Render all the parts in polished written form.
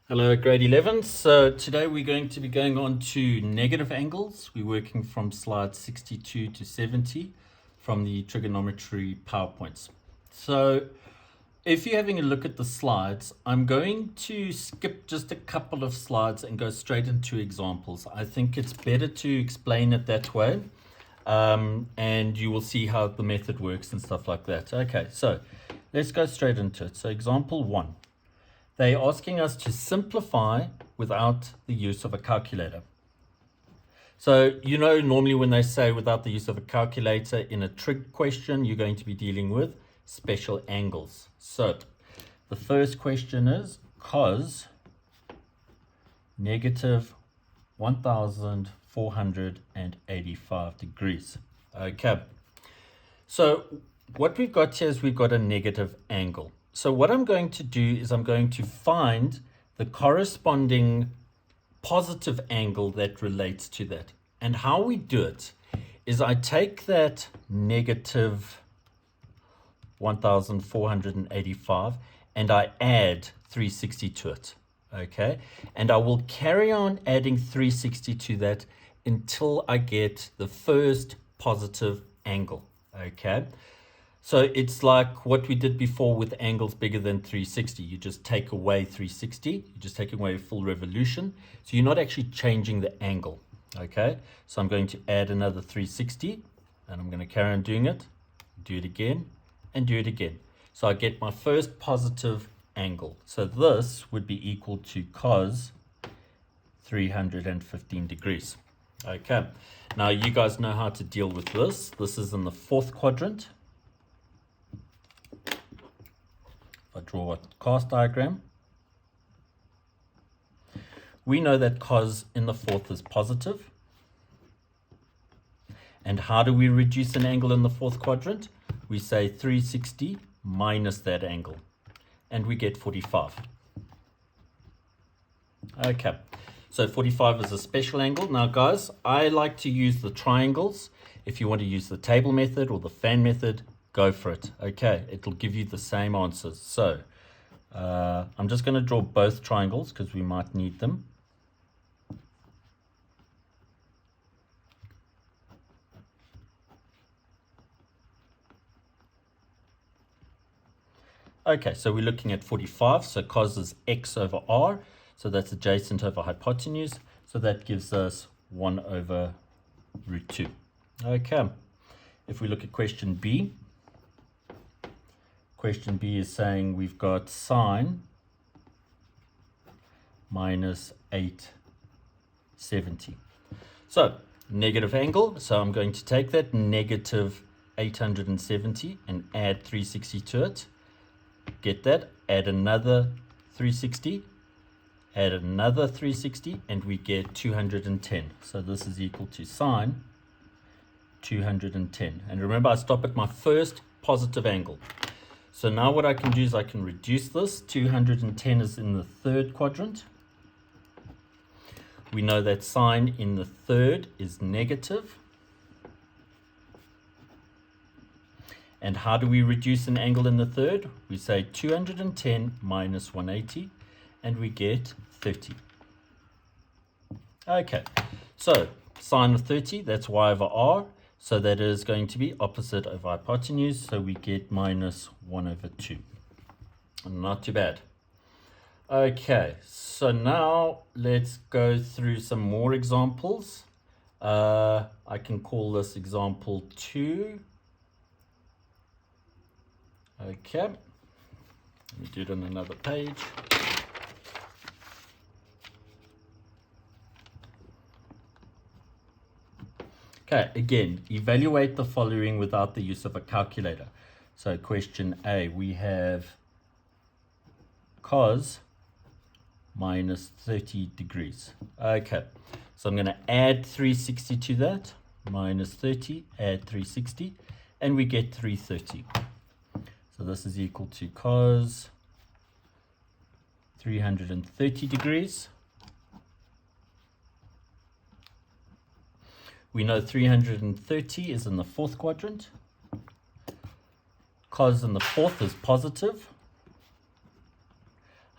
Hello, grade 11. So today we're going to be going on to negative angles. We're working from slides 62 to 70 from the trigonometry PowerPoints. So if you're having a look at the slides, I'm going to skip just a couple of slides and go straight into examples. I think it's better to explain it that way, and you will see how the method works and stuff like that. Okay, so let's go straight into it. So example 1. They're asking us to simplify without the use of a calculator. So, normally when they say without the use of a calculator in a trig question, you're going to be dealing with special angles. So, the first question is cos negative 1485 degrees. Okay. So, what we've got here is we've got a negative angle. So what I'm going to do is I'm going to find the corresponding positive angle that relates to that. And how we do it is I take that negative 1485 and I add 360 to it. Okay. And I will carry on adding 360 to that until I get the first positive angle. Okay. So it's like what we did before with angles bigger than 360. You just take away 360. You just take away a full revolution. So you're not actually changing the angle. Okay. So I'm going to add another 360 and I'm going to carry on doing it. Do it again and do it again. So I get my first positive angle. So this would be equal to cos 315 degrees. Okay. Now you guys know how to deal with this. This is in the fourth quadrant. I draw a cast diagram. We know that cos in the fourth is positive. And how do we reduce an angle in the fourth quadrant? We say 360 minus that angle. And we get 45. Okay, so 45 is a special angle. Now guys, I like to use the triangles. If you want to use the table method or the fan method, go for it. Okay, it'll give you the same answers. So I'm just going to draw both triangles because we might need them. Okay, so we're looking at 45. So cos is x over r. So that's adjacent over hypotenuse. So that gives us 1 over root 2. Okay, if we look at question B. Question B is saying we've got sine minus 870. So negative angle. So I'm going to take that negative 870 and add 360 to it. Get that. Add another 360. Add another 360 and we get 210. So this is equal to sine 210. And remember, I stop at my first positive angle. So now what I can do is I can reduce this. 210 is in the third quadrant. We know that sine in the third is negative. And how do we reduce an angle in the third? We say 210 minus 180 and we get 30. Okay, so sine of 30, that's y over r. So that is going to be opposite over hypotenuse. So we get minus 1 over 2. Not too bad. Okay, so now let's go through some more examples. I can call this example 2. Okay, let me do it on another page. Okay, again, evaluate the following without the use of a calculator. So question A, we have cos minus 30 degrees. Okay, so I'm going to add 360 to that, minus 30, add 360, and we get 330. So this is equal to cos 330 degrees. We know 330 is in the fourth quadrant. Cos in the fourth is positive.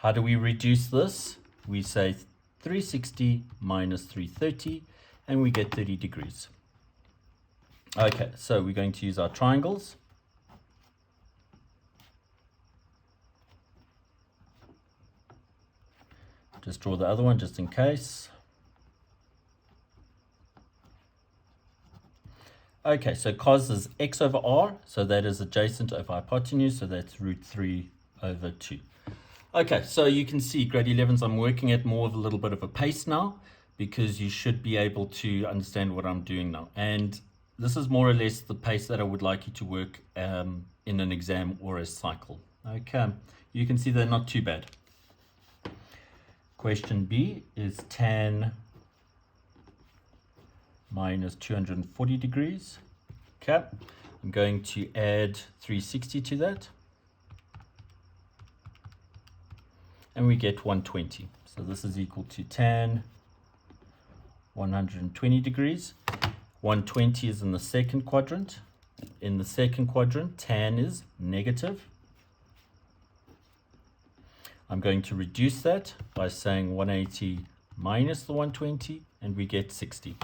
How do we reduce this? we say 360 minus 330, and we get 30 degrees. Okay, so we're going to use our triangles. Just draw the other one just in case. Okay, so cos is x over r, so that is adjacent over hypotenuse, so that's root 3 over 2. Okay, so you can see grade 11s, I'm working at more of a little bit of a pace now, because you should be able to understand what I'm doing now. And this is more or less the pace that I would like you to work in an exam or a cycle. Okay, you can see they're not too bad. Question B is tan minus 240 degrees. Okay, I'm going to add 360 to that. And we get 120. So this is equal to tan 120 degrees. 120 is in the second quadrant. In the second quadrant, tan is negative. I'm going to reduce that by saying 180 minus the 120, and we get 60.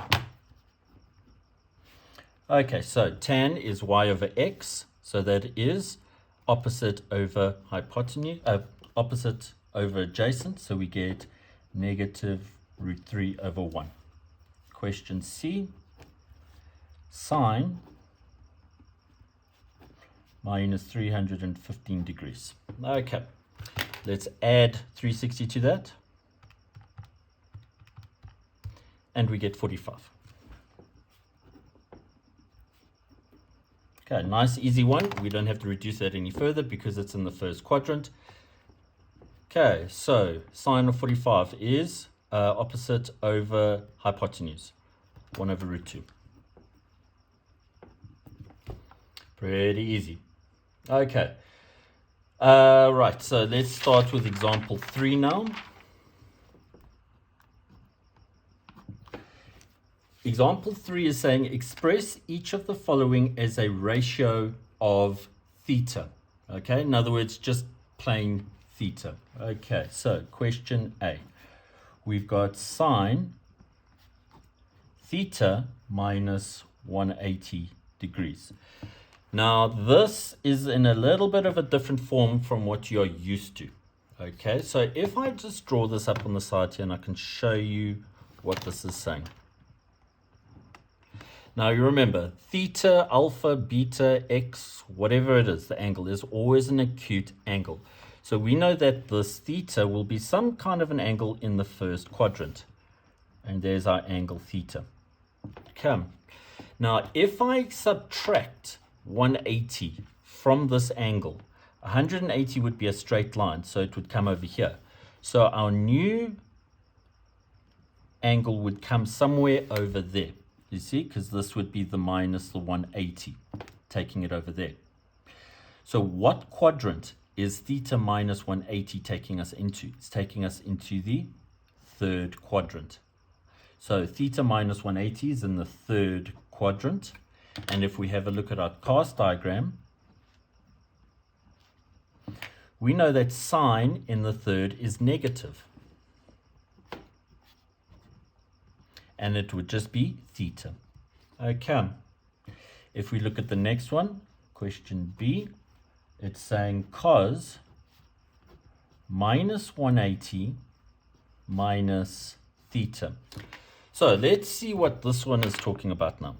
Okay, so tan is y over x, so that is opposite over hypotenuse, opposite over adjacent, so we get negative root 3 over 1. Question C, sine minus 315 degrees. Okay, let's add 360 to that, and we get 45. Okay, nice easy one. We don't have to reduce that any further because it's in the first quadrant. Okay, so sine of 45 is opposite over hypotenuse, 1 over root 2. Pretty easy. Okay, right, so let's start with example 3 now. Example 3 is saying express each of the following as a ratio of theta. Okay, in other words, just plain theta. Okay, so question A. We've got sine theta minus 180 degrees. Now, this is in a little bit of a different form from what you're used to. Okay, so if I just draw this up on the side here and I can show you what this is saying. Now, you remember, theta, alpha, beta, x, whatever it is, the angle is always an acute angle. So we know that this theta will be some kind of an angle in the first quadrant. And there's our angle theta. Okay. Now, if I subtract 180 from this angle, 180 would be a straight line, so it would come over here. So our new angle would come somewhere over there. You see, because this would be the minus the 180, taking it over there. So what quadrant is theta minus 180 taking us into? It's taking us into the third quadrant. So theta minus 180 is in the third quadrant. And if we have a look at our cast diagram, we know that sine in the third is negative. And it would just be theta. Okay. If we look at the next one, question B, it's saying cos minus 180 minus theta. So let's see what this one is talking about now.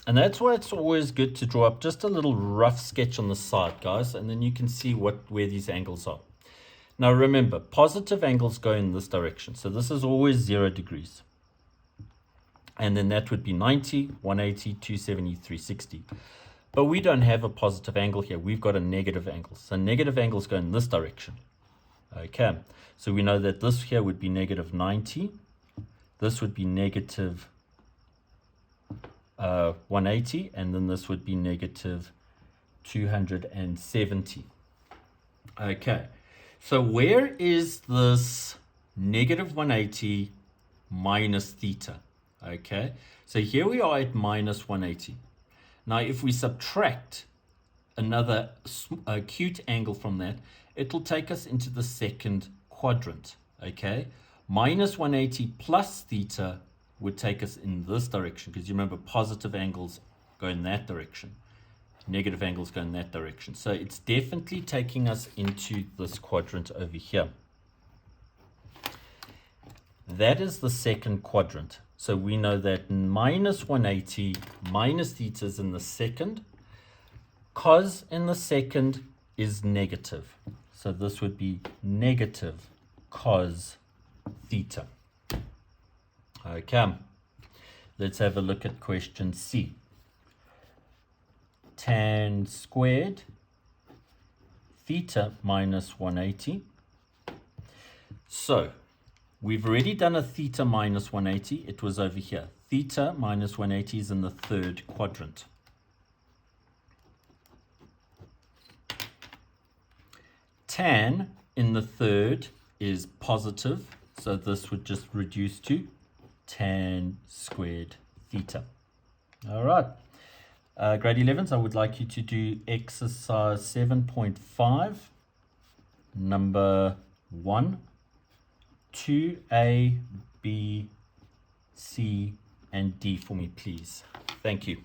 And that's why it's always good to draw up just a little rough sketch on the side, guys, and then you can see where these angles are. Now remember, positive angles go in this direction. So this is always 0 degrees. And then that would be 90, 180, 270, 360. But we don't have a positive angle here. We've got a negative angle. So negative angles go in this direction. Okay. So we know that this here would be negative 90. This would be negative 180. And then this would be negative 270. Okay. So where is this negative 180 minus theta? Okay, so here we are at minus 180. Now, if we subtract another acute angle from that, it will take us into the second quadrant. Okay, minus 180 plus theta would take us in this direction, because you remember positive angles go in that direction, negative angles go in that direction. So it's definitely taking us into this quadrant over here. That is the second quadrant. So we know that minus 180 minus theta is in the second. Cos in the second is negative. So this would be negative cos theta. Okay, let's have a look at question C. Tan squared theta minus 180. So we've already done a theta minus 180. It was over here. Theta minus 180 is in the third quadrant. Tan in the third is positive, so this would just reduce to tan squared theta. All right. Grade 11s, I would like you to do exercise 7.5, number 1, 2A, B, C, and D for me, please. Thank you.